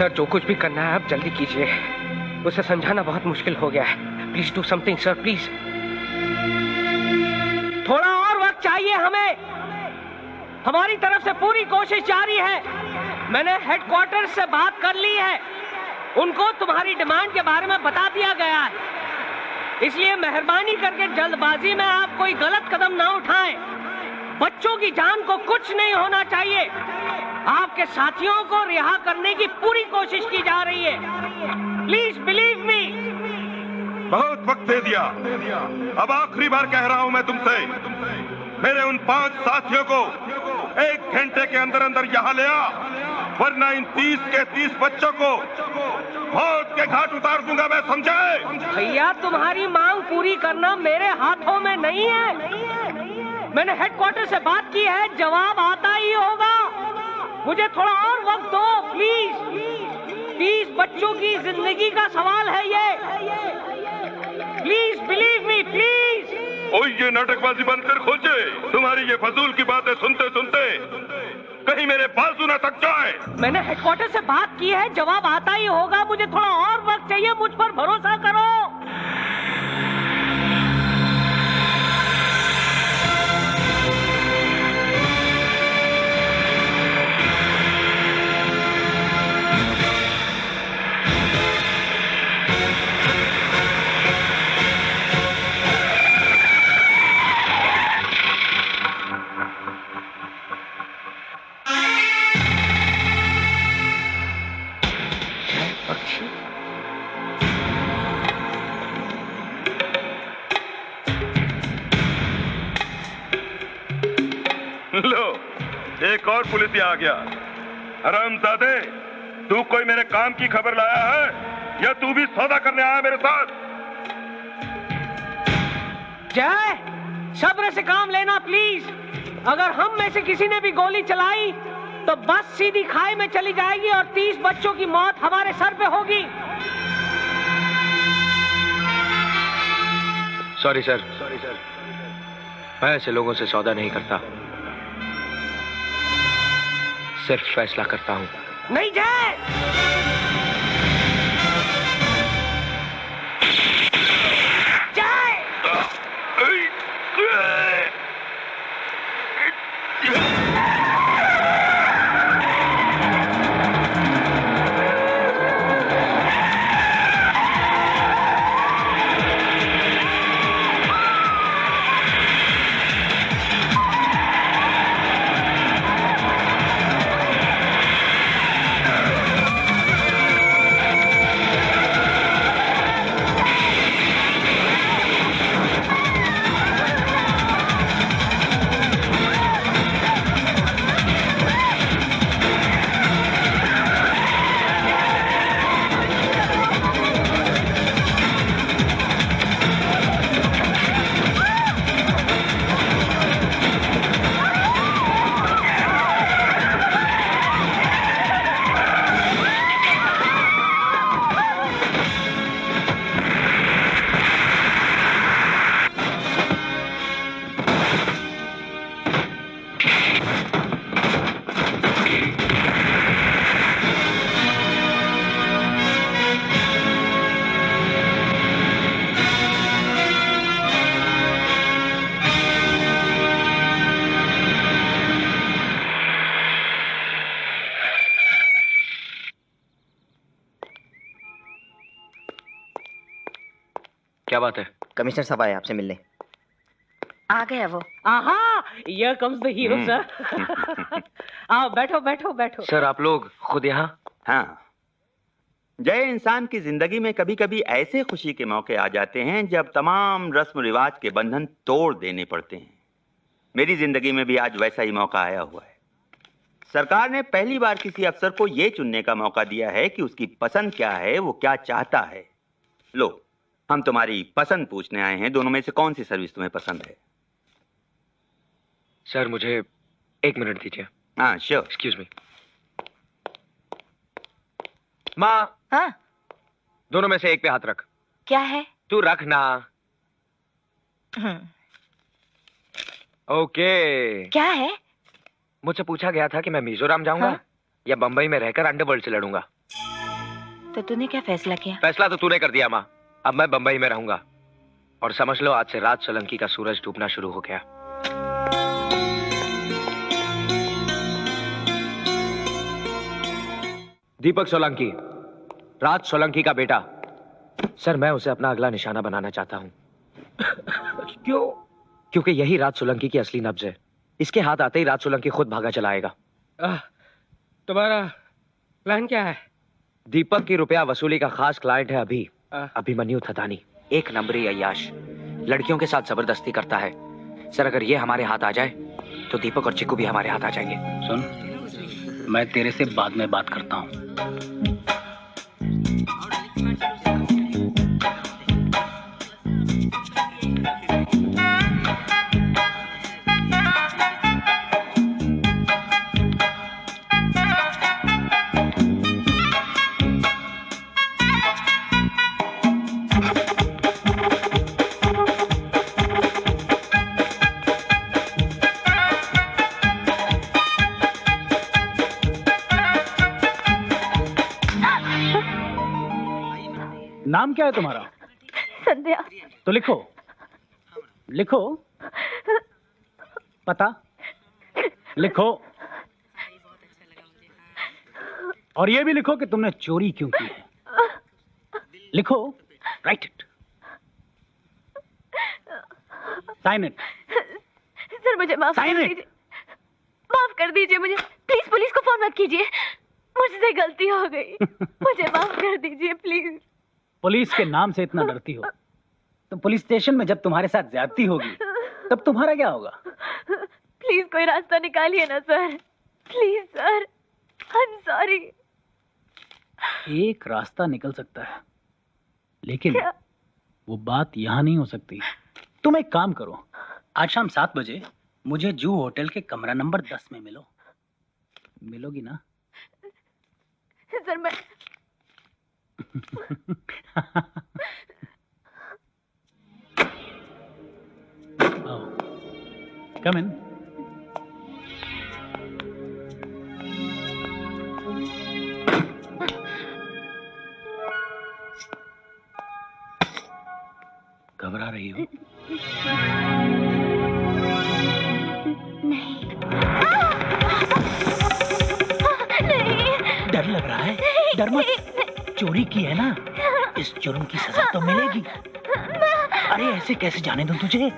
Sir जो कुछ भी करना है आप जल्दी कीजिए, उसे समझाना बहुत मुश्किल हो गया है। Please do something sir, please. थोड़ा और वक्त चाहिए हमें, हमारी तरफ से पूरी कोशिश जारी है। मैंने हेडक्वार्टर से बात कर ली है, उनको तुम्हारी डिमांड के बारे में बता दिया गया है, इसलिए मेहरबानी करके जल्दबाजी में आप कोई गलत कदम ना उठाएं। बच्चों की जान को कुछ नहीं होना चाहिए। आपके साथियों को रिहा करने की पूरी कोशिश की जा रही है। Please believe me. बहुत वक्त दे दिया, अब आखिरी बार कह रहा हूं मैं तुमसे, मेरे उन 5 साथियों को 1 घंटे के अंदर अंदर यहाँ ले आ, वरना इन 30 के 30 बच्चों को मौत के घाट उतार दूंगा मैं, समझे? भैया तुम्हारी मांग पूरी करना मेरे हाथों में नहीं है। मैंने हेडक्वार्टर से बात की है, जवाब आता ही होगा। मुझे थोड़ा और वक्त दो प्लीज। 30 बच्चों की जिंदगी का सवाल है ये। Please believe me, please. ओए ये नाटकबाजी बंद कर खोजे, तुम्हारी ये फजूल की बातें सुनते सुनते कहीं मेरे बाजू न थक जाए। मैंने हेडक्वार्टर से बात की है, जवाब आता ही होगा। मुझे थोड़ा और वक्त चाहिए, मुझ पर भरोसा करो। लो, एक और पुलिस आ गया। हरामजादे, तू कोई मेरे काम की खबर लाया है या तू भी सौदा करने आया मेरे साथ? जय, सब्र से काम लेना प्लीज। अगर हम में से किसी ने भी गोली चलाई तो बस सीधी खाई में चली जाएगी और 30 बच्चों की मौत हमारे सर पे होगी। सॉरी सर, मैं ऐसे लोगों से सौदा नहीं करता, सिर्फ फैसला करता हूं। नहीं जय, क्या बात है? कमिश्नर साहब आए आपसे मिलने। आ गया वो। आहा, here comes the hero sir. आओ बैठो बैठो बैठो। सर आप लोग खुद यहाँ? हाँ, जय इंसान की जिंदगी में कभी कभी ऐसे खुशी के मौके आ जाते हैं जब तमाम रस्म रिवाज के बंधन तोड़ देने पड़ते हैं। मेरी जिंदगी में भी आज वैसा ही मौका आया हुआ है। सरकार ने पहली बार किसी अफसर को यह चुनने का मौका दिया है कि उसकी पसंद क्या है, वो क्या चाहता है। लो, हम तुम्हारी पसंद पूछने आए हैं। दोनों में से कौन सी सर्विस तुम्हें पसंद है? सर मुझे 1 मिनट दीजिए। हाँ श्योर। Excuse me. माँ। हाँ? दोनों में से एक पे हाथ रख। क्या है? तू रख ना। ओके। क्या है? मुझसे पूछा गया था कि मैं मिजोरम जाऊंगा, हाँ? या बंबई में रहकर अंडरवर्ल्ड से लड़ूंगा। तो तूने क्या फैसला किया? फैसला तो तूने कर दिया माँ। अब मैं बंबई में रहूंगा और समझ लो आज से राज सोलंकी का सूरज डूबना शुरू हो गया। दीपक सोलंकी, राज सोलंकी का बेटा। सर मैं उसे अपना अगला निशाना बनाना चाहता हूं। क्यों? क्योंकि यही राज सोलंकी की असली नब्ज है। इसके हाथ आते ही राज सोलंकी खुद भागा चला आएगा। तुम्हारा प्लान क्या है? दीपक की रुपया वसूली का खास क्लाइंट है अभिमन्यु थदानी, एक नंबरी अय्याश, लड़कियों के साथ जबरदस्ती करता है। सर अगर ये हमारे हाथ आ जाए तो दीपक और चिक्कू भी हमारे हाथ आ जाएंगे। सुन, मैं तेरे से बाद में बात करता हूँ। नाम क्या है तुम्हारा? संध्या। तो लिखो, लिखो। पता लिखो, और ये भी लिखो कि तुमने चोरी क्यों की है। लिखो, write it, sign it. Sir मुझे माफ कर दीजिए, माफ कर दीजिए मुझे। प्लीज पुलिस को फोन मत कीजिए, मुझसे गलती हो गई। मुझे माफ कर दीजिए प्लीज। पुलिस के नाम से इतना डरती हो तो पुलिस स्टेशन में जब तुम्हारे साथ ज्यादती होगी तब तुम्हारा क्या होगा? प्लीज कोई रास्ता निकालिए ना sir, please sir, I am sorry. एक रास्ता निकल सकता है, लेकिन क्या? वो बात यहाँ नहीं हो सकती। तुम एक काम करो, आज शाम 7 बजे मुझे जू होटल के कमरा नंबर 10 में मिलो। मिलोगी ना? सर मैं Come in. घबरा रही हो? नहीं। डर लग रहा है? डर मत, चोरी की है ना, इस जुर्म की सजा तो मिलेगी। अरे ऐसे कैसे जाने दूं तुझे?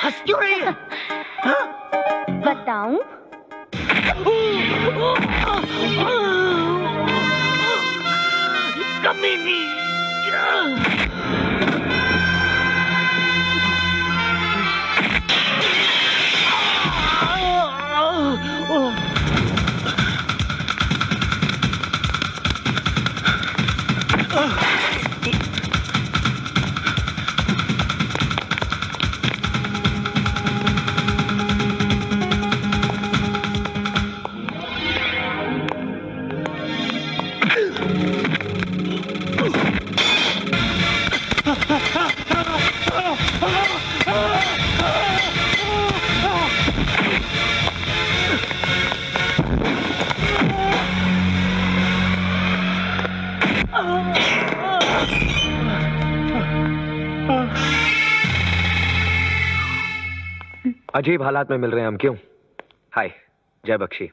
हंस क्यों रही है? बताऊं? कमीनी! अजीब हालात में मिल रहे हैं हम, क्यों? Hi, Jay Bakshi,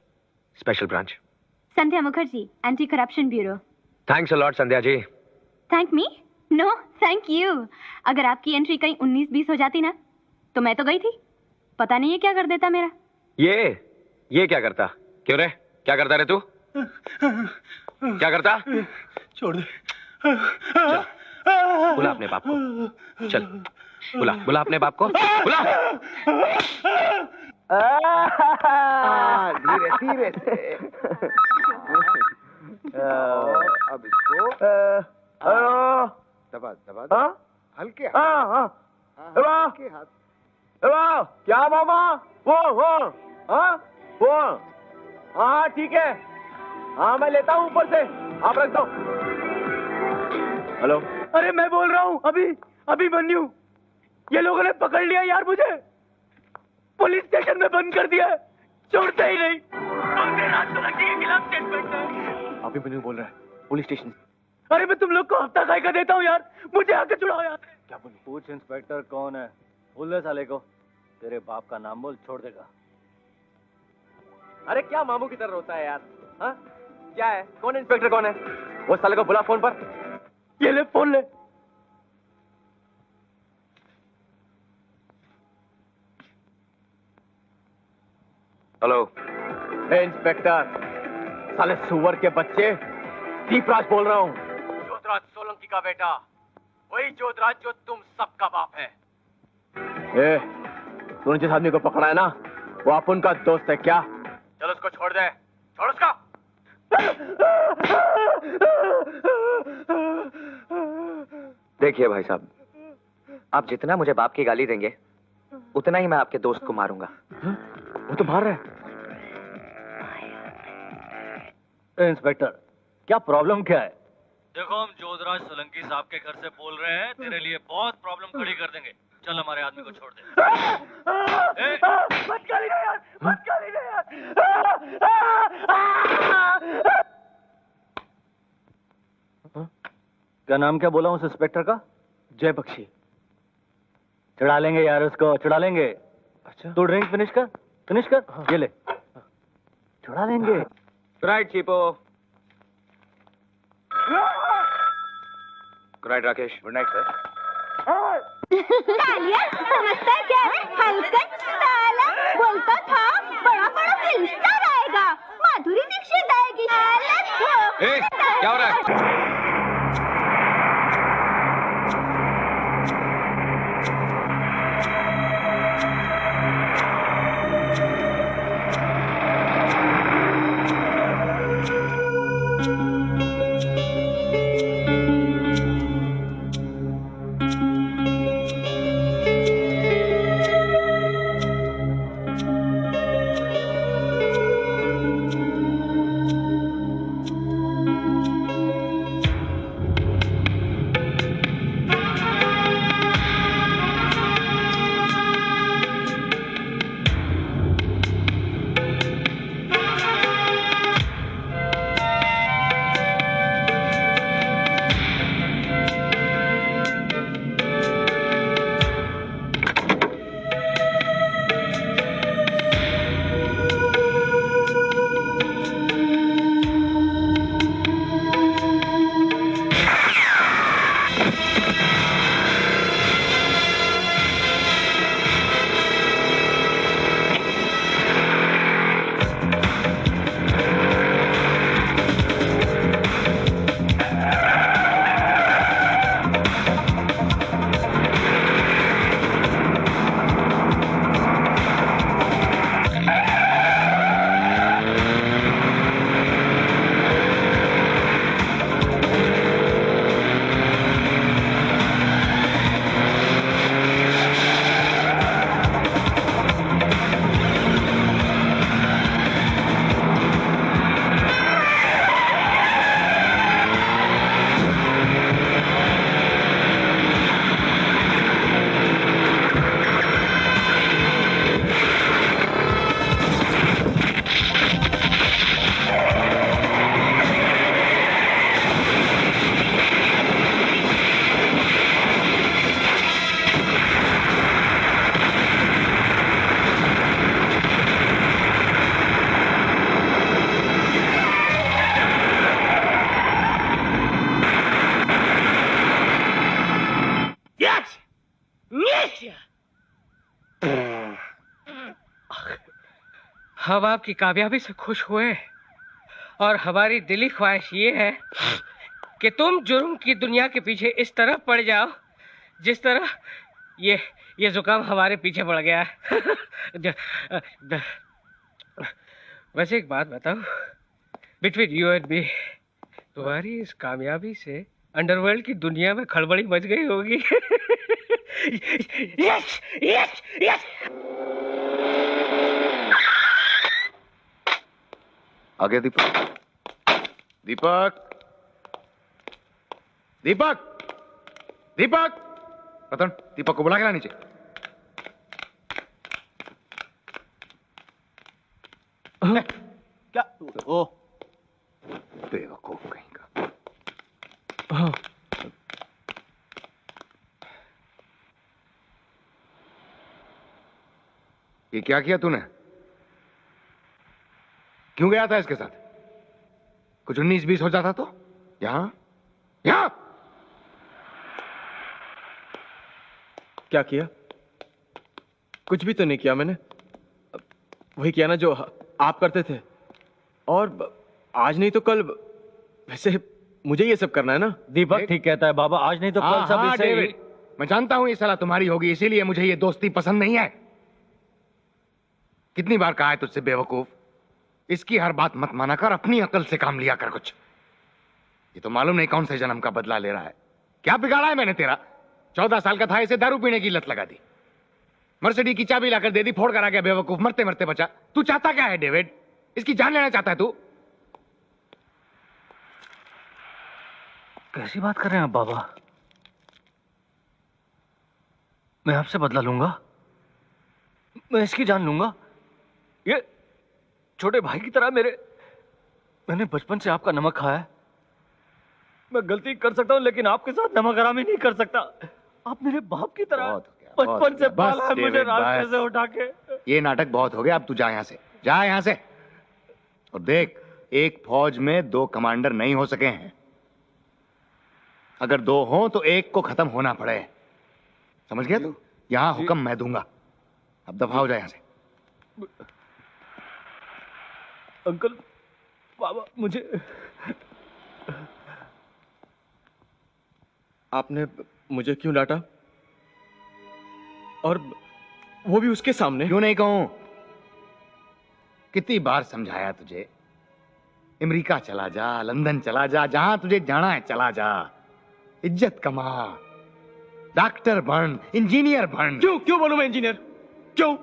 special branch. Sandhya Mukherjee, anti corruption bureau. Thanks a lot Sandhya ji. Thank me? No thank you. अगर आपकी एंट्री कहीं 19-20 हो जाती ना तो मैं तो गई थी। पता नहीं ये क्या कर देता मेरा। ये क्या करता? क्यों रे, क्या करता रे तू? क्या करता? छोड़ दे। चल, बुला अपने बाप को। चल, बुला अपने बाप को, बुला। धीरे धीरे से। अब इसको दबा दबा हल्के हल्के हाथ। क्या मामा? वो हाँ ठीक है, हाँ मैं लेता हूँ ऊपर से, आप रख दो। हेलो। अरे मैं बोल रहा हूँ अभिमन्यु, ये लोगों ने पकड़ लिया यार मुझे, पुलिस स्टेशन में बंद कर दिया है, छोड़ते ही नहीं। अभी भी नहीं बोल रहा है। Police station. अरे मैं तुम लोग को हफ्ता खाई का देता हूँ यार, मुझे आके छुड़ाओ यार। क्या बोली? पूछ इंस्पेक्टर कौन है, बोल दे साले को। तेरे बाप का नाम बोल, छोड़ देगा। अरे क्या मामू की तरह रोता है यार? हाँ क्या है? कौन है इंस्पेक्टर, कौन है वो? साले को बुला फोन पर। ये ले फोन ले। हेलो। ए इंस्पेक्टर, साले सुअर के बच्चे, दीपराज बोल रहा हूँ। जोधराज सोलंकी का बेटा, वही जोधराज जो तुम सबका बाप है। ए, तूने जिस आदमी को पकड़ा है ना, वो अपन का दोस्त है क्या? चल उसको छोड़ दे, छोड़ उसको। देखिए भाई साहब, आप जितना मुझे बाप की गाली देंगे उतना ही मैं आपके दोस्त को मारूंगा। वो तो मार रहा है। इंस्पेक्टर, क्या प्रॉब्लम क्या है? देखो, हम जोधराज सोलंकी साहब के घर से बोल रहे हैं, तेरे लिए बहुत प्रॉब्लम खड़ी कर देंगे। चल हमारे आदमी को छोड़ दे। मत गाली दे यार, मत गाली दे यार। क्या नाम क्या बोला उस इंस्पेक्टर का? जय बख्शी। चढ़ा लेंगे यार उसको, चढ़ा लेंगे। अच्छा तू ड्रिंक फिनिश कर, फिनिश कर। हाँ। ये ले, चढ़ा लेंगे। राइट चीपो। Good night Rakesh. Good night sir. तालिया समझता है क्या? हलकट साला बोलता था बड़ा बड़ा फिल्म स्टार आएगा, माधुरी दीक्षित आएगी। क्या हो रहा है? हम आपकी कामयाबी से खुश हुए और हमारी दिली ख्वाहिश ये है कि तुम जुर्म की दुनिया के पीछे इस तरह पड़ जाओ जिस तरह ये जुकाम हमारे पीछे पड़ गया है। वैसे एक बात बताओ, बिटवीन यू एंड मी, तुम्हारी इस कामयाबी से अंडरवर्ल्ड की दुनिया में खड़बड़ी मच गई होगी। Yes yes yes. आ गया दीपक। दीपक, दीपक, दीपक, रतन, दीपक को बुला के ला नीचे। क्या? ओ बेवकूफ कहीं का। हाँ। ये क्या किया तूने? क्यों गया था इसके साथ? कुछ 19-20 हो जाता तो? यहां क्या किया? कुछ भी तो नहीं किया मैंने। वही किया ना जो आप करते थे, और आज नहीं तो कल। वैसे मुझे ये सब करना है ना। दीपक ठीक कहता है बाबा, आज नहीं तो कल सब इसे ही। मैं जानता हूं ये सलाह तुम्हारी होगी, इसीलिए मुझे ये दोस्ती पसंद नहीं है। कितनी बार कहा है तुझसे बेवकूफ, इसकी हर बात मत माना कर, अपनी अकल से काम लिया कर कुछ। ये तो मालूम नहीं कौन से जन्म का बदला ले रहा है। क्या बिगाड़ा है मैंने तेरा? 14 साल का था, इसे दारू पीने की लत लगा दी, मर्सिडीज की चाबी लाकर दे दी, फोड़ कर आ गया बेवकूफ, मरते मरते बचा। तू चाहता क्या है डेविड? इसकी जान लेना चाहता है तू? कैसी बात कर रहे हैं आप बाबा? मैं आपसे बदला लूंगा, मैं इसकी जान लूंगा। ये छोटे भाई की तरह मैंने बचपन से आपका नमक खाया है। मैं गलती कर सकता हूं, लेकिन आपके साथ नमक हरामी नहीं कर सकता। आप मेरे बाप की तरह बचपन से पाला है मुझे रास्ते से उठा के। ये नाटक बहुत हो गया, अब तू जा यहां से, जा यहां से। और देख, एक फौज में 2 कमांडर नहीं हो सके हैं। अगर 2 हो तो एक को खत्म होना पड़े, समझ गया तू? यहां हुक्म मैं दूंगा। अब दफा हो जाए यहां से। अंकल, बाबा, मुझे आपने मुझे क्यों डांटा? और वो भी उसके सामने? क्यों नहीं कहूं? कितनी बार समझाया तुझे? अमेरिका चला जा, लंदन चला जा, जहां तुझे जाना है चला जा, इज्जत कमा, डॉक्टर बन, इंजीनियर बन। क्यों बनूं मैं इंजीनियर? क्यों?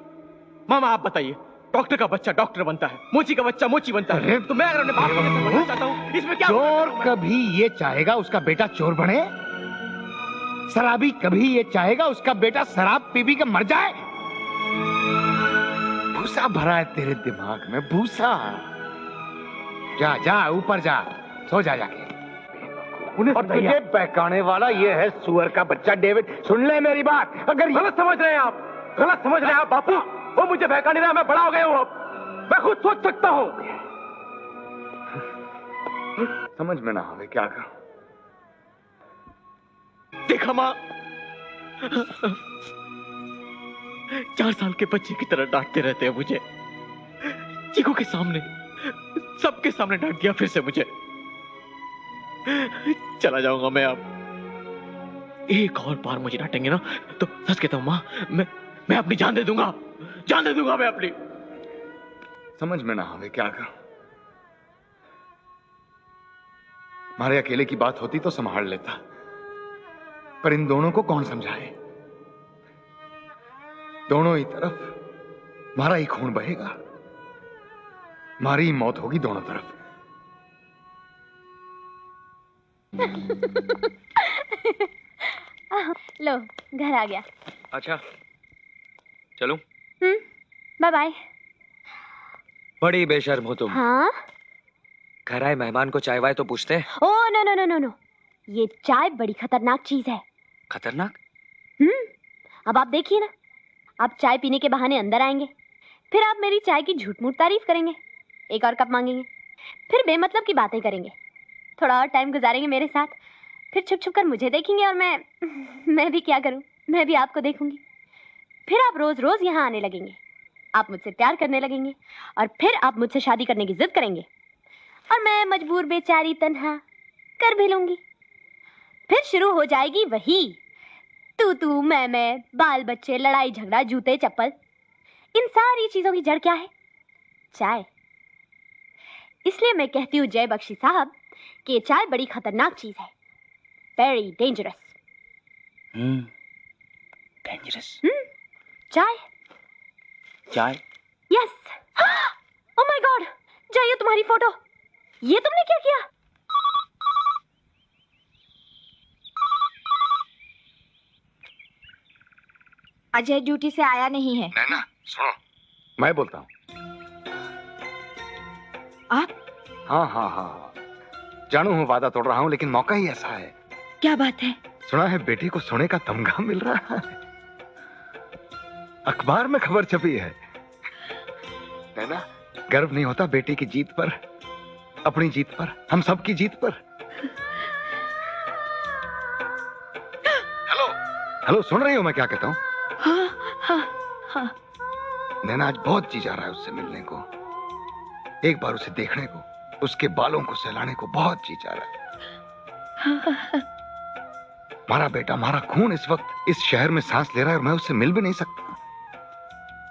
मामा आप बताइए। डॉक्टर का बच्चा डॉक्टर बनता है, मोची का बच्चा मोची बनता है, तो मैं अगर अपने बाप को जैसे बनना चाहता हूं, इसमें क्या? चोर कभी ये चाहेगा उसका बेटा चोर बने? शराबी कभी ये चाहेगा उसका बेटा शराब पी पी के मर जाए? भूसा भरा है तेरे दिमाग में, भूसा। जा जा ऊपर जा, सो जा जाके। और तुझे बहकाने वाला ये है सुअर का बच्चा डेविड। सुन ले मेरी बात, अगर गलत समझ रहे हैं आप, गलत समझ रहे हैं आप बापू। वो मुझे बहका नहीं रहा, मैं बड़ा हो गया हूं, अब मैं खुद सोच सकता हूं। समझ में ना आवे क्या करूं? देखा मां, 4 साल के बच्चे की तरह डांटते रहते हैं मुझे। चीकू के सामने, सबके सामने डांट दिया फिर से मुझे। चला जाऊंगा मैं अब। एक और बार मुझे डांटेंगे ना तो सच कहता हूं मां, मैं अपनी जान दे दूंगा, जान दे दूंगा मैं अपनी। समझ में ना आवे क्या करूं? हमारे अकेले की बात होती तो संभाल लेता, पर इन दोनों को कौन समझाए? दोनों ही तरफ हमारा ही खून बहेगा, हमारी ही मौत होगी दोनों तरफ। लो, घर आ गया। अच्छा, चलूं? Bye bye. बड़ी बेशर्म हो तुम। हाँ? घर आए मेहमान को चाय वाय तो पूछते हैं। Oh no no no no no, ये चाय बड़ी खतरनाक चीज है। खतरनाक? अब आप देखिए ना, आप चाय पीने के बहाने अंदर आएंगे, फिर आप मेरी चाय की झूठ-मूठ तारीफ करेंगे, एक और कप मांगेंगे, फिर बेमतलब की बातें करेंगे, थोड़ा और टाइम गुजारेंगे मेरे साथ, फिर छुप छुप कर मुझे देखेंगे, और मैं भी क्या करूं, मैं भी आपको देखूंगी। फिर आप रोज रोज यहाँ आने लगेंगे, आप मुझसे प्यार करने लगेंगे, और फिर आप मुझसे शादी करने की जिद करेंगे, और मैं मजबूर बेचारी तन्हा कर भी लूंगी। फिर शुरू हो जाएगी वही तू मैं, बाल बच्चे, लड़ाई झगड़ा, जूते चप्पल। इन सारी चीजों की जड़ क्या है? चाय। इसलिए मैं कहती हूँ जय बख्शी साहब कि चाय बड़ी खतरनाक चीज है, वेरी डेंजरस। डेंजरस? चाय। चाय? यस। ओह माय गॉड, जाइए तुम्हारी फोटो। ये तुमने क्या किया? अजय ड्यूटी से आया नहीं है। नैना सुनो, मैं बोलता हूँ। आप? हाँ हाँ हाँ, जानू हूँ वादा तोड़ रहा हूँ, लेकिन मौका ही ऐसा है। क्या बात है? सुना है बेटे को सोने का तमगा मिल रहा है, अखबार में खबर छपी है ना? गर्व नहीं होता बेटे की जीत पर, अपनी जीत पर, हम सब की जीत पर। हेलो हेलो, सुन रही हो मैं क्या कहता हूँ? हाँ हाँ हाँ। नैना आज बहुत जी जा रहा है उससे मिलने को, एक बार उसे देखने को, उसके बालों को सहलाने को बहुत जी जा रहा है। हमारा बेटा, हमारा खून इस वक्त इस शहर में सांस ले रहा है और मैं उससे मिल भी नहीं सकता।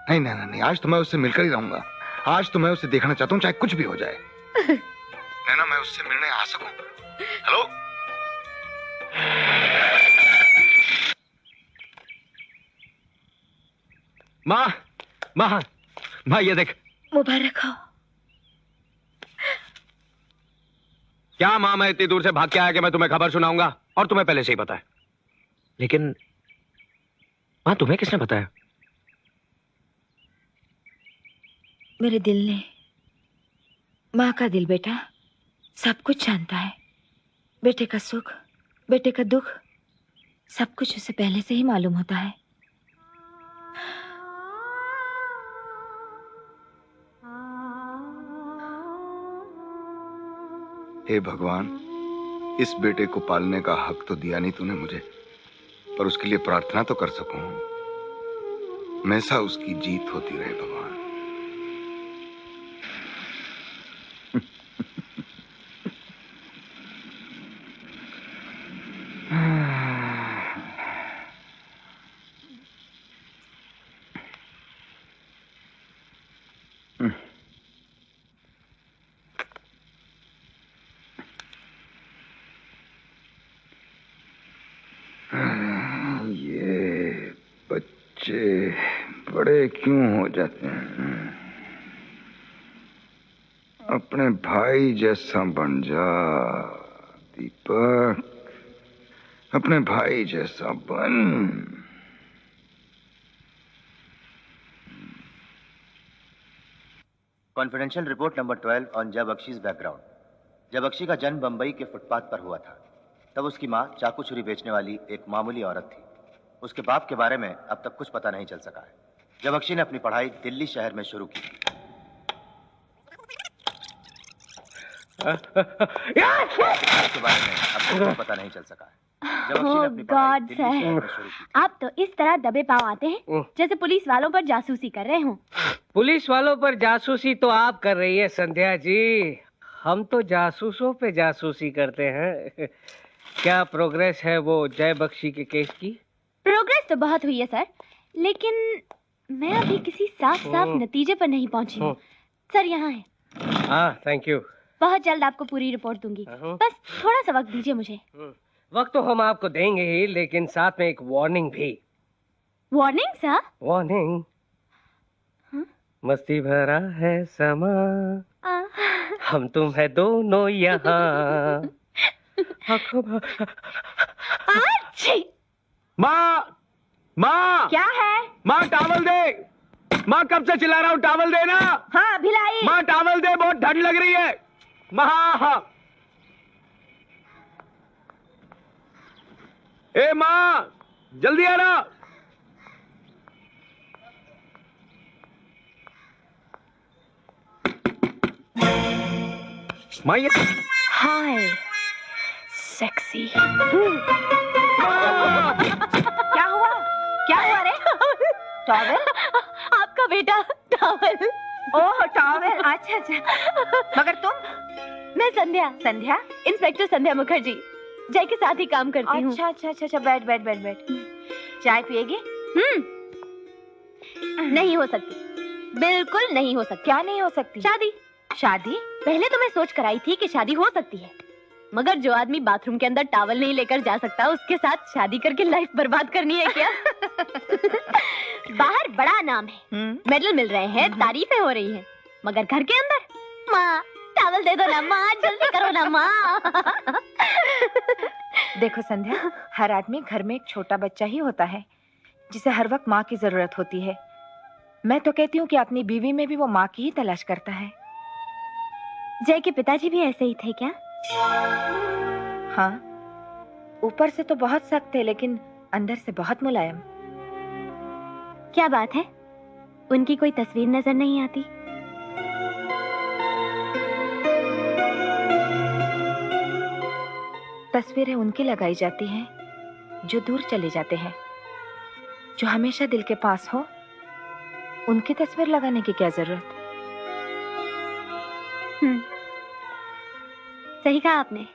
नहीं नैना नहीं, आज तो मैं उससे मिलकर ही रहूंगा। आज तो मैं उसे देखना चाहता हूँ, चाहे कुछ भी हो जाए। नैना मैं उससे मिलने आ सकूं? हेलो माँ, माँ, माँ ये देख। मुबारक हो। क्या माँ, मैं इतनी दूर से भाग के आया कि मैं तुम्हें खबर सुनाऊंगा, और तुम्हें पहले से ही पता है। लेकिन माँ तुम्हें किसने बताया? मेरे दिल ने। माँ का दिल बेटा सब कुछ जानता है। बेटे का सुख, बेटे का दुख, सब कुछ उसे पहले से ही मालूम होता है। हे भगवान, इस बेटे को पालने का हक तो दिया नहीं तूने मुझे, पर उसके लिए प्रार्थना तो कर सकूं। हमेशा उसकी जीत होती रहे भगवान। बड़े क्यों हो जाते हैं? अपने भाई जैसा बन जा दीपक, अपने भाई जैसा बन। कॉन्फिडेंशियल रिपोर्ट नंबर 12 ऑन जय बख्शी's बैकग्राउंड। जय बख्शी का जन्म बंबई के फुटपाथ पर हुआ था। तब उसकी मां चाकू छुरी बेचने वाली एक मामूली औरत थी। उसके बाप के बारे में अब तक कुछ पता नहीं चल सका है। जय बख्शी ने अपनी पढ़ाई दिल्ली शहर में शुरू की। के बारे में अब तक कुछ पता नहीं चल सका है। जय बख्शी ने अपनी पढ़ाई दिल्ली शहर में शुरू की। आप तो इस तरह दबे पांव आते हैं जैसे पुलिस वालों पर जासूसी कर रहे हो। पुलिस वालों पर जासूसी तो आप कर रही है संध्या जी, हम तो जासूसों पे जासूसी करते हैं। क्या प्रोग्रेस है वो जय बख्शी के केस की? प्रोग्रेस तो बहुत हुई है सर, लेकिन मैं अभी किसी साफ नतीजे पर नहीं पहुंची हूँ। सर यहाँ है। हाँ थैंक यू। बहुत जल्द आपको पूरी रिपोर्ट दूंगी, बस थोड़ा सा वक्त दीजिए मुझे। वक्त तो हम आपको देंगे ही, लेकिन साथ में एक वार्निंग भी। Warning sir? वार्निंग। मस्ती भरा है समा, हम तुम है दोनों यहाँ। माँ, माँ क्या है? माँ टावल दे। माँ कब से चिल्ला रहा हूँ, टावल दे ना। हाँ भिलाई। माँ टावल दे, बहुत ठंड लग रही है। माँ, ए माँ जल्दी आना। माँ ये हाय सेक्सी। क्या हुआ? क्या हुआ रे? टॉवेल? आपका बेटा टॉवेल। ओह टॉवेल, अच्छा अच्छा। मगर तुम? मैं संध्या। संध्या? इंस्पेक्टर संध्या मुखर्जी, जय के साथ ही काम करती हूँ। अच्छा अच्छा अच्छा, बैठ बैठ बैठ बैठ। चाय पिएगी? नहीं हो सकती, बिल्कुल नहीं हो सकती। क्या नहीं हो सकती? शादी। शादी? पहले तो मैं सोच कर आई थी कि शादी हो सकती है, मगर जो आदमी बाथरूम के अंदर टॉवल नहीं लेकर जा सकता, उसके साथ शादी करके लाइफ बर्बाद करनी है क्या? बाहर बड़ा नाम है, मेडल मिल रहे हैं, तारीफें हो रही हैं, मगर घर के अंदर माँ टॉवल दे दो ना माँ, जल्दी करो ना माँ। देखो संध्या, हर आदमी घर में एक छोटा बच्चा ही होता है जिसे हर वक्त माँ की जरूरत होती है। मैं तो कहती हूँ कि अपनी बीवी में भी वो माँ की ही तलाश करता है। जय के पिताजी भी ऐसे ही थे क्या? हाँ, ऊपर से तो बहुत सख्त है लेकिन अंदर से बहुत मुलायम। क्या बात है, उनकी कोई तस्वीर नजर नहीं आती? तस्वीरें उनकी लगाई जाती हैं जो दूर चले जाते हैं। जो हमेशा दिल के पास हो, उनकी तस्वीर लगाने की क्या जरूरत? सही कहा आपने।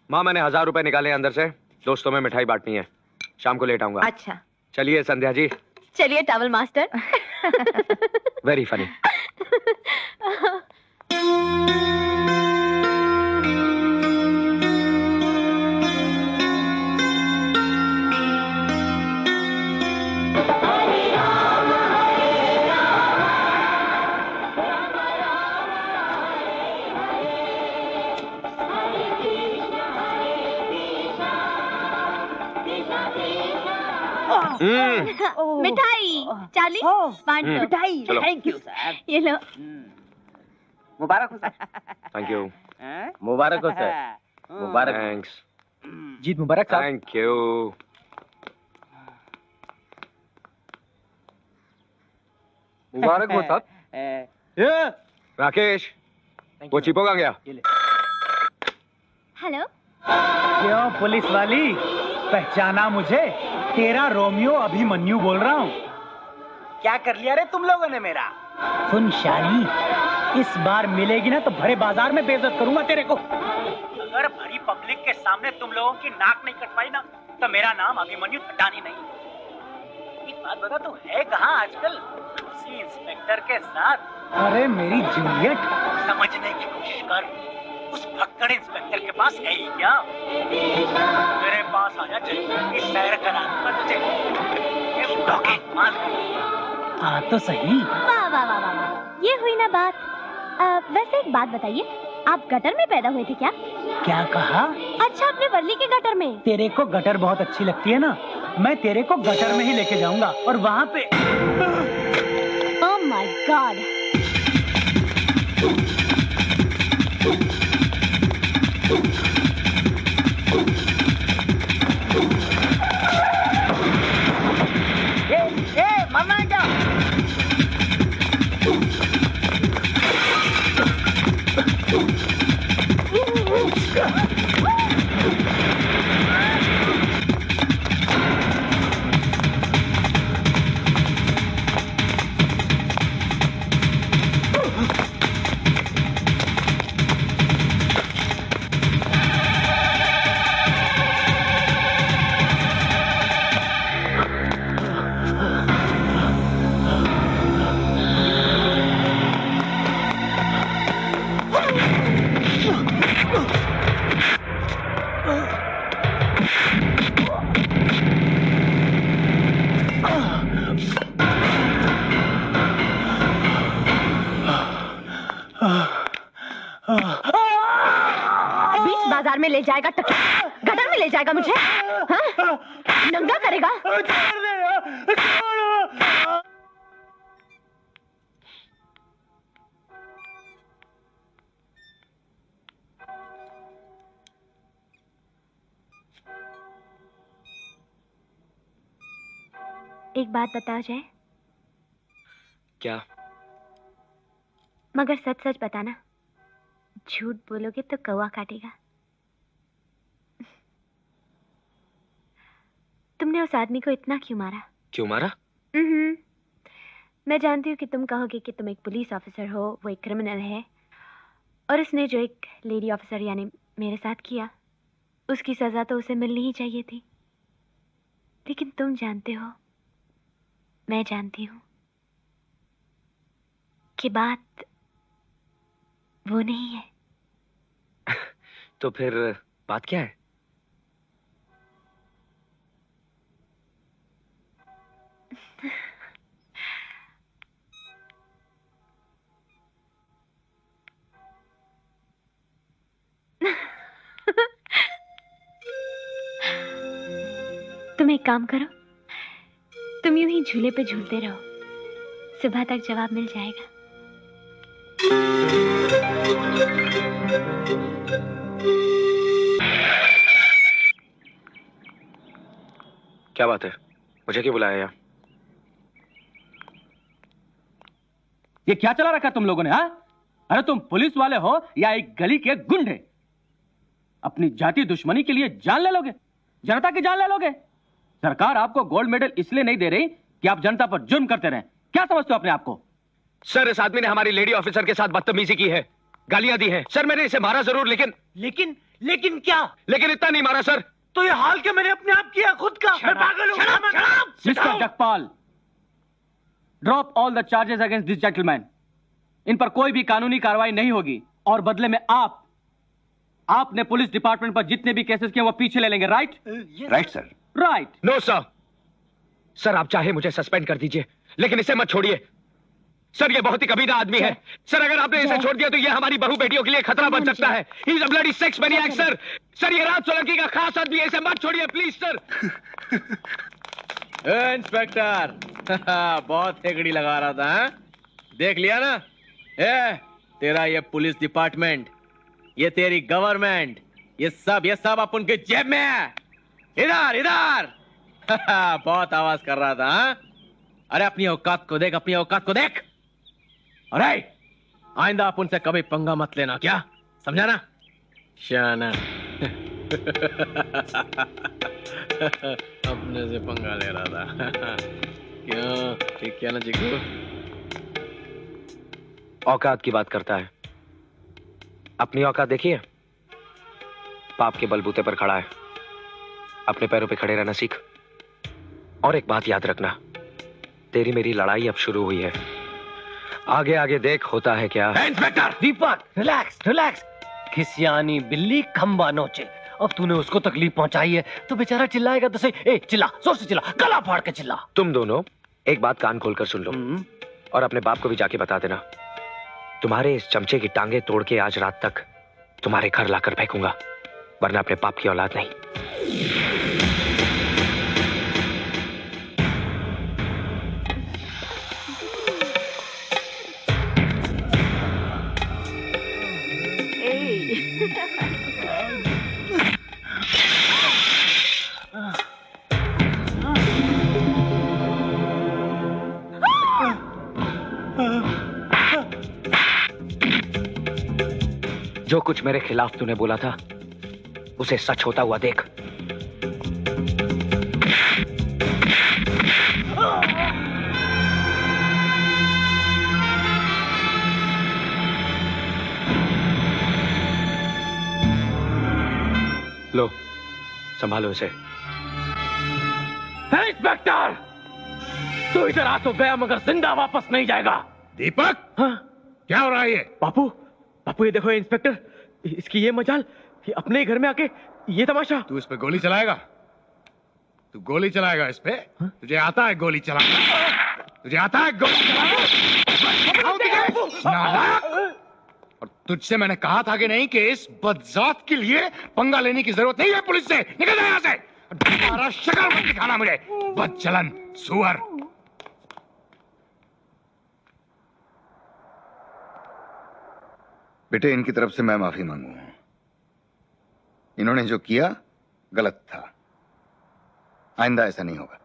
माँ, मैंने 1000 रुपए निकाले अंदर से, दोस्तों में मिठाई बांटनी है, शाम को लेट आऊंगा। अच्छा, चलिए संध्या जी। चलिए टावल मास्टर। Very funny. मिठाई चार्ली, बांट दो। मिठाई, थैंक यू सर। ये लो। मुबारक हो सर। Thank you. मुबारक हो सर। मुबारक। थैंक्स। जीत मुबारक साहब। Thank you. मुबारक हो साहब। राकेश, वो चिपो कहाँ गया? हेलो। क्यों पुलिस वाली, पहचाना मुझे? तेरा रोमियो अभिमन्यु बोल रहा हूँ। क्या कर लिया रे तुम लोगों ने मेरा? सुन शानी, इस बार मिलेगी ना तो भरे बाजार में बेइज्जत करूंगा तेरे को। अगर भरी पब्लिक के सामने तुम लोगों की नाक नहीं कटवाई ना तो मेरा नाम अभिमन्यु ठटानी नहीं। एक बात बता, तू है कहाँ आजकल? उसी इंस्पेक्टर के साथ। अरे मेरी जूलियट, समझने की कोशिश कर, उस भक्कड़ इंस्पेक्टर के पास है ही क्या? मेरे पास आया, चल इस सैर करा दूंगा तुझे। हाँ तो सही। वाह वाह वाह वाह वाह, ये हुई ना बात। वैसे एक बात बताइए, आप गटर में पैदा हुए थे क्या? क्या कहा? अच्छा, अपने वर्ली के गटर में। तेरे को गटर बहुत अच्छी लगती है ना, मैं तेरे को गटर में ही लेके जाऊंगा और वहाँ पे। Oh my God. मरना है क्या? बीच बाजार में ले जाएगा, गटर में ले जाएगा मुझे? हाँ? नंगा करेगा? एक बात बताओ जय। क्या? मगर सच सच बताना, झूठ बोलोगे तो कौवा काटेगा। तुमने उस आदमी को इतना क्यों मारा? क्यों मारा? मैं जानती हूँ कि तुम कहोगे कि तुम एक पुलिस ऑफिसर हो, वो एक क्रिमिनल है, और उसने जो एक लेडी ऑफिसर यानी मेरे साथ किया, उसकी सजा तो उसे मिलनी ही चाहिए थी। लेकिन तुम जानते हो, मैं जानती हूँ कि बात वो नहीं है। तो फिर बात क्या है? तुम एक काम करो, तुम यूं ही झूले पे झूलते रहो, सुबह तक जवाब मिल जाएगा। क्या बात है? मुझे क्यों बुलाया यहाँ? ये क्या चला रखा तुम लोगों ने? हाँ, अरे तुम पुलिस वाले हो या एक गली के गुंडे? अपनी जाति दुश्मनी के लिए जान ले लोगे, जनता की जान ले लोगे। सरकार आपको गोल्ड मेडल इसलिए नहीं दे रही कि आप जनता पर जुर्म करते रहे। क्या समझते हो अपने आप को? सर, इस आदमी ने हमारी लेडी ऑफिसर के साथ बदतमीजी की है, गालियां दी हैं। सर, मैंने इसे मारा जरूर, लेकिन क्या? लेकिन इतना नहीं मारा सर। तो ये हाल क्या मैंने अपने आप किया खुद का? मैं पागल हूँ। Mister Jagpal, drop all the charges against this gentleman. इन पर कोई भी कानूनी कार्रवाई नहीं होगी और बदले में आपने पुलिस डिपार्टमेंट पर जितने भी केसेस किए वो पीछे ले लेंगे। Right? Right sir. Right. No sir. Sir, आप चाहे मुझे सस्पेंड कर दीजिए, लेकिन इसे मत छोड़िए। सर, ये बहुत ही कमीना आदमी है। सर, अगर आपने इसे छोड़ दिया तो ये हमारी बहू बेटियों के लिए खतरा बन सकता है। He is a bloody sex मैनियाक sir. Sir, ये राज सोलंकी का खास आदमी है, इसे मत छोड़िए प्लीज सर। इंस्पेक्टर, बहुत ठेकड़ी लगा रहा था। हा? देख लिया ना? तेरा ये पुलिस डिपार्टमेंट, ये तेरी गवर्नमेंट, ये सब अब उनके जेब में है। इधर बहुत आवाज कर रहा था। हा? अरे अपनी औकात को देख, अपनी औकात को देख। अरे आइंदा आप उनसे कभी पंगा मत लेना, क्या समझा ना? शाना। अपने से पंगा ले रहा था। क्यों? ठीक किया ना चिकू? औकात की बात करता है। अपनी औकात देखिए। पाप के बलबूते पर खड़ा है, अपने पैरों पे खड़े रहना सीख। और एक बात याद रखना, तेरी मेरी लड़ाई अब शुरू हुई है, आगे आगे देख होता है क्या। इंस्पेक्टर दीपक, रिलैक्स। खिसियानी बिल्ली खंबा नोचे। अब तूने उसको तकलीफ पहुंचाई है तो बेचारा चिल्लाएगा तो सही। चिल्ला, जोर से चिल्ला, गला फाड़ के चिल्ला। तुम दोनों एक बात कान खोलकर सुन लो और अपने बाप को भी जाके बता देना। तुम्हारे इस चमचे की टांगे तोड़ के आज रात तक तुम्हारे घर लाकर फेंकूंगा, वरना अपने बाप की औलाद नहीं। जो कुछ मेरे खिलाफ तूने बोला था उसे सच होता हुआ देख। लो, संभालो इसे। इंस्पेक्टर, तू इधर आ तो गया मगर जिंदा वापस नहीं जाएगा। दीपक, हाँ? क्या हो रहा है ये? बापू ये देखो इंस्पेक्टर, इसकी ये मजाल कि अपने घर में आके ये तमाशा। तू इस पे गोली चलाएगा? तू गोली चलाएगा इस पे? हाँ? तुझे आता है गोली चलाना? तुझे आता है गोली चलाना? और तुझसे मैंने कहा था कि नहीं कि इस बदजात के लिए पंगा लेने की जरूरत नहीं है पुलिस से। निकल जा यहाँ से, दोबारा शक्ल मत दिखाना मुझे, बदचलन सुअर। बेटे, इनकी तरफ से मैं माफी मांगू। इन्होंने जो किया गलत था, आइंदा ऐसा नहीं होगा।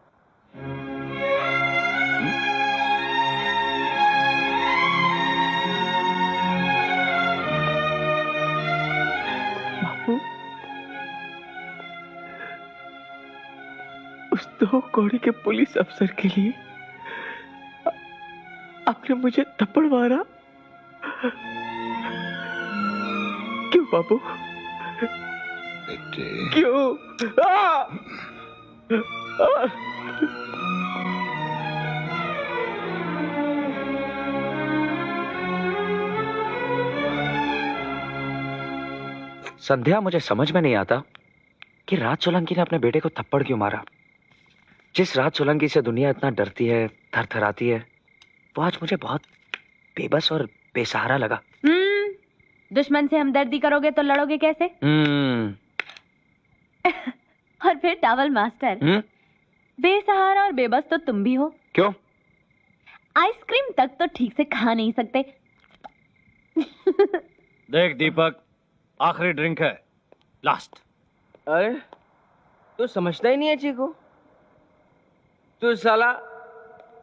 बापू, उस 2 कौड़ी के पुलिस अफसर के लिए आपने मुझे थप्पड़ मारा क्यों बापू? बेटे क्यों? संध्या, मुझे समझ में नहीं आता कि राज सोलंकी ने अपने बेटे को थप्पड़ क्यों मारा। जिस राज सोलंकी से दुनिया इतना डरती है, थरथराती है, वो आज मुझे बहुत बेबस और बेसहारा लगा। दुश्मन से हमदर्दी करोगे तो लड़ोगे कैसे? और फिर टावल मास्टर, बेसहारा और बेबस तो तुम भी हो। क्यों? आइसक्रीम तक तो ठीक से खा नहीं सकते, देख दीपक, आखिरी ड्रिंक है, लास्ट। अरे तू समझता ही नहीं है चीकू, तू साला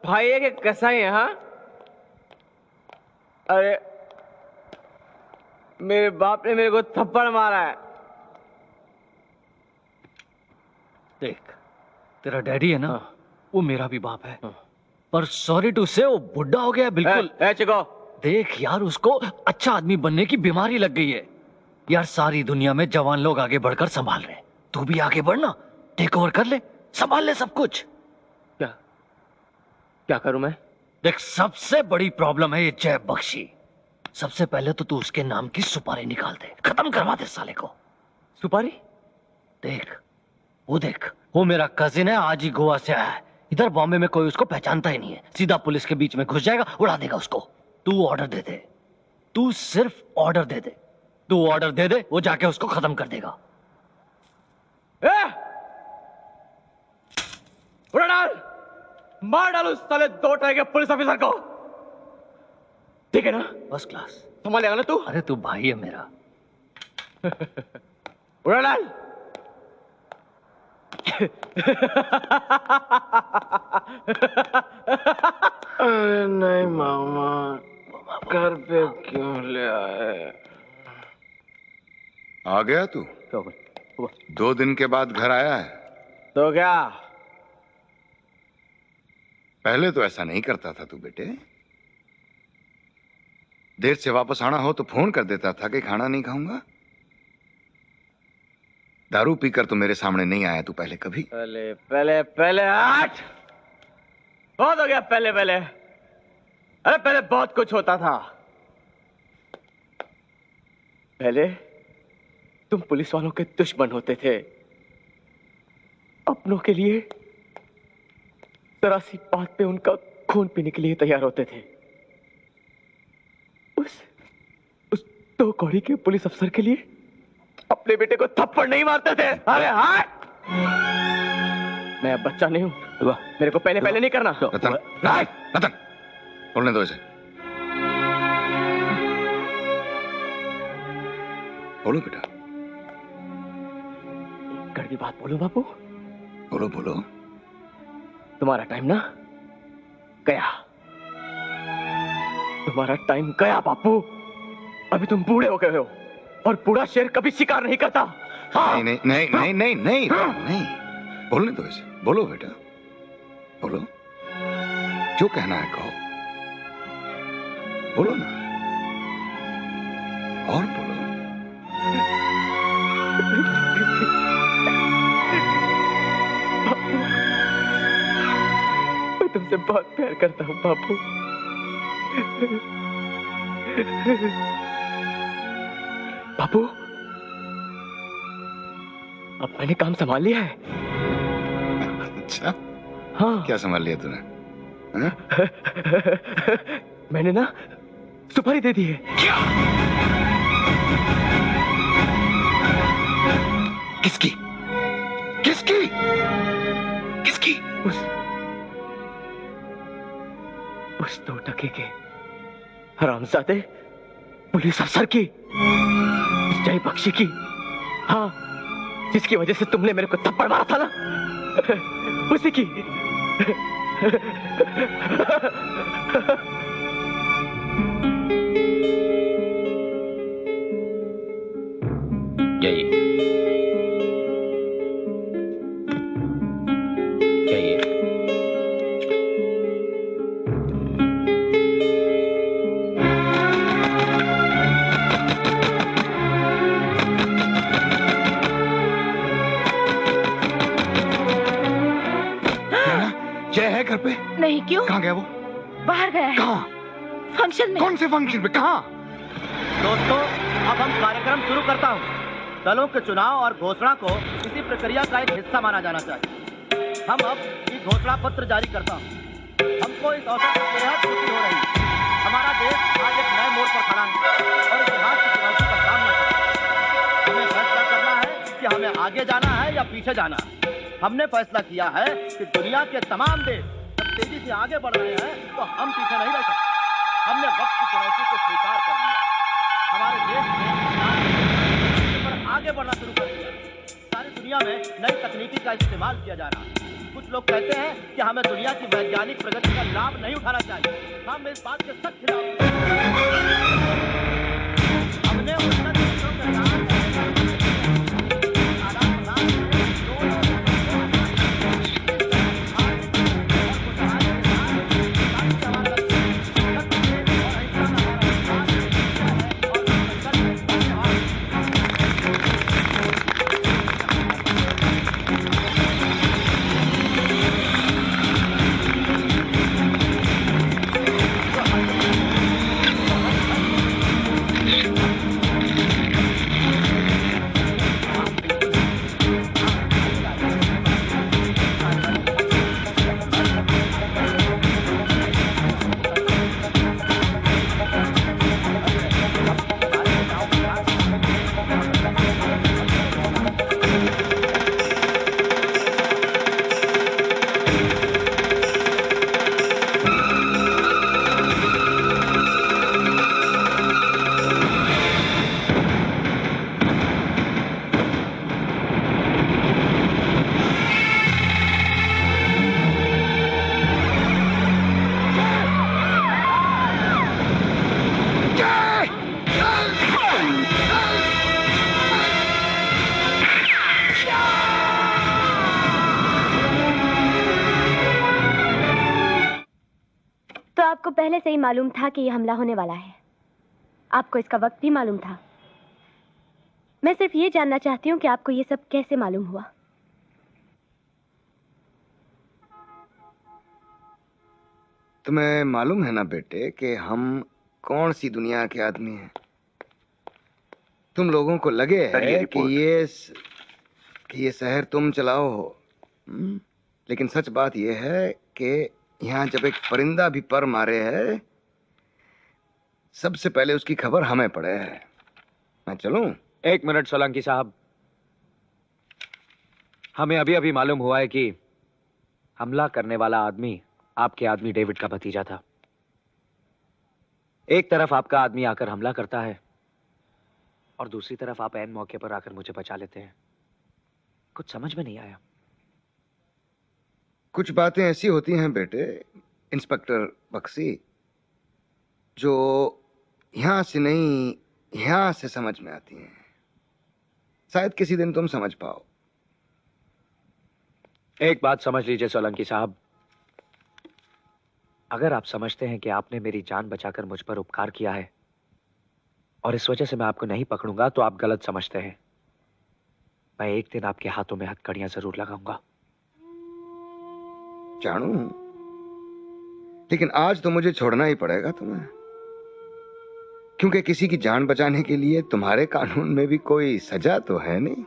भाई है कि कसाई है? हाँ, अरे मेरे बाप ने मेरे को थप्पड़ मारा है। देख, तेरा डैडी है ना, वो मेरा भी बाप है, पर सॉरी टू से वो बुढ़ा हो गया बिल्कुल। चिको, देख यार, उसको अच्छा आदमी बनने की बीमारी लग गई है यार। सारी दुनिया में जवान लोग आगे बढ़कर संभाल रहे हैं, तू भी आगे बढ़ना, टेक ओवर कर ले, संभाल ले सब कुछ। क्या करूं मैं? देख, सबसे बड़ी प्रॉब्लम है ये जय बख्शी। सबसे पहले तो तू उसके नाम की सुपारी निकाल दे, खत्म करवा दे साले को। सुपारी? देख, वो मेरा कजिन है, आज ही गोवा से आया है। इधर बॉम्बे में कोई उसको पहचानता ही नहीं है, सीधा पुलिस के बीच में घुस जाएगा, उड़ा देगा उसको। तू ऑर्डर दे दे, तू सिर्फ ऑर्डर दे दे, तू ऑर्डर दे दे, वो जाके उसको खत्म कर देगा। उड़ा डाल, मार डालो साले 2 टाइगर पुलिस ऑफिसर को, ठीक है ना? First class. संभालेगा ना तू? अरे तू भाई है मेरा। उड़ा डाल। अरे नहीं मामा, घर पे क्यों ले आए? आ गया तू? 2 दिन के बाद घर आया है? तो क्या? पहले तो ऐसा नहीं करता था तू बेटे। देर से वापस आना हो तो फोन कर देता था कि खाना नहीं खाऊंगा। दारू पीकर तो मेरे सामने नहीं आया तू पहले कभी। पहले हट। बहुत हो गया पहले। अरे पहले बहुत कुछ होता था। पहले तुम पुलिस वालों के दुश्मन होते थे, अपनों के लिए जरा सी बात पे उनका खून पीने के लिए तैयार होते थे। उस 2 कौड़ी के पुलिस अफसर के लिए अपने बेटे को थप्पड़ नहीं मारते थे। अरे हट। मैं अब बच्चा नहीं हूं, मेरे को पहले नहीं करना। रतन, बोलने दो इसे। बोलो बेटा। कड़वी बात बोलो बापू। बोलो। तुम्हारा टाइम ना गया, तुम्हारा टाइम गया बापू। अभी तुम बूढ़े हो गए हो और बूढ़ा शेर कभी शिकार नहीं करता। हाँ। नहीं। बोलने दो इसे। बोलो बेटा, बोलो, जो कहना है कहो, बोलो ना, और बोलो। मैं तुमसे बहुत प्यार करता हूं बापू। बापू, अब मैंने काम संभाल लिया है। अच्छा? हाँ। क्या संभाल लिया तूने? मैंने ना सुपारी दे दी है। किसकी? उस 2 टके के हरामजादे पुलिस अफसर की, जय बख्शी की। हाँ, जिसकी वजह से तुमने मेरे को थप्पड़ मारा था ना, उसी की। जाइए। घर पे? नहीं, क्यों? कहाँ गया वो? बाहर गया है। कहाँ? फंक्शन में। कौन से फंक्शन में? कहाँ? दोस्तों, अब हम कार्यक्रम शुरू करता हूँ। दलों के चुनाव और घोषणा को इसी प्रक्रिया का एक हिस्सा माना जाना चाहिए। हम अब ये घोषणा पत्र जारी करता हूँ। हमको इस अवसर पर बेहद खुशी हो रही है। हमारा देश आज एक नए मोड़ पर खड़ा है और इतिहास की चुनौती का सामना कर रहा है। हमें फैसला करना है कि हमें आगे जाना है या पीछे जाना है। हमने फैसला किया है कि दुनिया के तमाम देश जब तेजी से आगे बढ़ रहे हैं तो हम पीछे नहीं रह सकते। हमने वक्त की चुनौती को स्वीकार कर लिया। हमारे देश ने पर आगे बढ़ना शुरू कर दिया। सारी दुनिया में नई तकनीकी का इस्तेमाल किया जा रहा है। कुछ लोग कहते हैं कि हमें दुनिया की वैज्ञानिक प्रगति का लाभ नहीं उठाना चाहिए। हम इस बात के सख्त खिलाफ हमने उन्नत देशों के नाम आपको पहले से ही मालूम था कि यह हमला होने वाला है। आपको इसका वक्त भी मालूम था। मैं सिर्फ ये जानना चाहती हूँ कि आपको ये सब कैसे मालूम हुआ। तुम्हें मालूम है ना बेटे कि हम कौन सी दुनिया के आदमी हैं। तुम लोगों को लगे है कि ये शहर तुम चलाओ हो, लेकिन सच बात यह है कि यहाँ जब एक परिंदा भी पर मारे है, सबसे पहले उसकी खबर हमें पड़े है। मैं चलूं? 1 मिनट सोलंकी साहब, हमें अभी अभी मालूम हुआ है कि हमला करने वाला आदमी आपके आदमी डेविड का भतीजा था। एक तरफ आपका आदमी आकर हमला करता है और दूसरी तरफ आप ऐन मौके पर आकर मुझे बचा लेते हैं। कुछ समझ में नहीं आया। कुछ बातें ऐसी होती हैं बेटे इंस्पेक्टर बक्सी, जो यहां से नहीं यहां से समझ में आती हैं। शायद किसी दिन तुम समझ पाओ। एक बात समझ लीजिए सोलंकी साहब, अगर आप समझते हैं कि आपने मेरी जान बचाकर मुझ पर उपकार किया है और इस वजह से मैं आपको नहीं पकड़ूंगा, तो आप गलत समझते हैं। मैं एक दिन आपके हाथों में हथकड़ियां जरूर लगाऊंगा। जानू, लेकिन आज तो मुझे छोड़ना ही पड़ेगा तुम्हें, क्योंकि किसी की जान बचाने के लिए तुम्हारे कानून में भी कोई सजा तो है नहीं।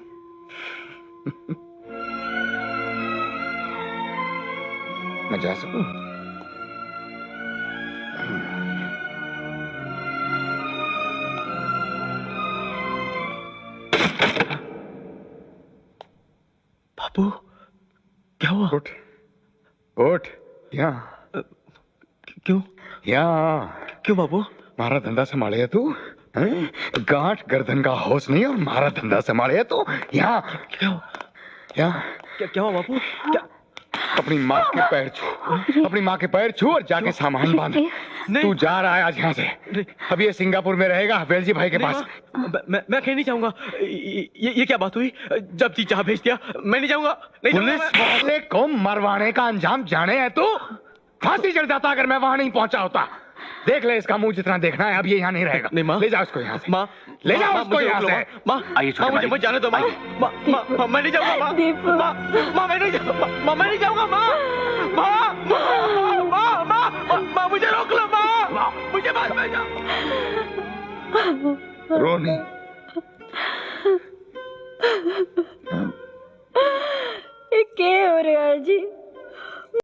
मैं जा सकूं? बाबू, क्या हुआ? उठ उठ, यहाँ। क्यों? यहाँ। क्यों बाबू? मारा धंधा संभाले है तू? गांठ गर्दन का होश नहीं और मारा धंधा संभाले है तू? यहाँ। क्या? यहाँ। क्या हुआ बाबू? क्या? अपनी माँ के पैर छू, अपनी माँ के पैर छू और जाके सामान बांध। तू जा रहा है आज यहाँ से। अब ये सिंगापुर में रहेगा वेलजी भाई के पास। मैं कहीं नहीं जाऊंगा। ये क्या बात हुई? जब जी चाह भेज दिया, मैं नहीं जाऊंगा। पुलिस वाले को मरवाने का अंजाम जाने है तू? फांसी चढ़ जाता अगर मैं वहां नहीं पहुंचा होता। देख ले, इसका मुंह जितना देखना है, अब ये यहाँ नहीं रहेगा। नहीं माँ, ले जाओ इसको यहाँ से। माँ, ले जाओ उसको यहाँ से। माँ, मुझे जाने दो माँ। मैं नहीं जाऊंगा माँ। माँ मैं नहीं जाऊंगा। मैं नहीं जाऊंगा माँ। माँ मुझे रोक लो माँ। मुझे बाद में जाओ। रोनी, ये क्या हो रहा है जी?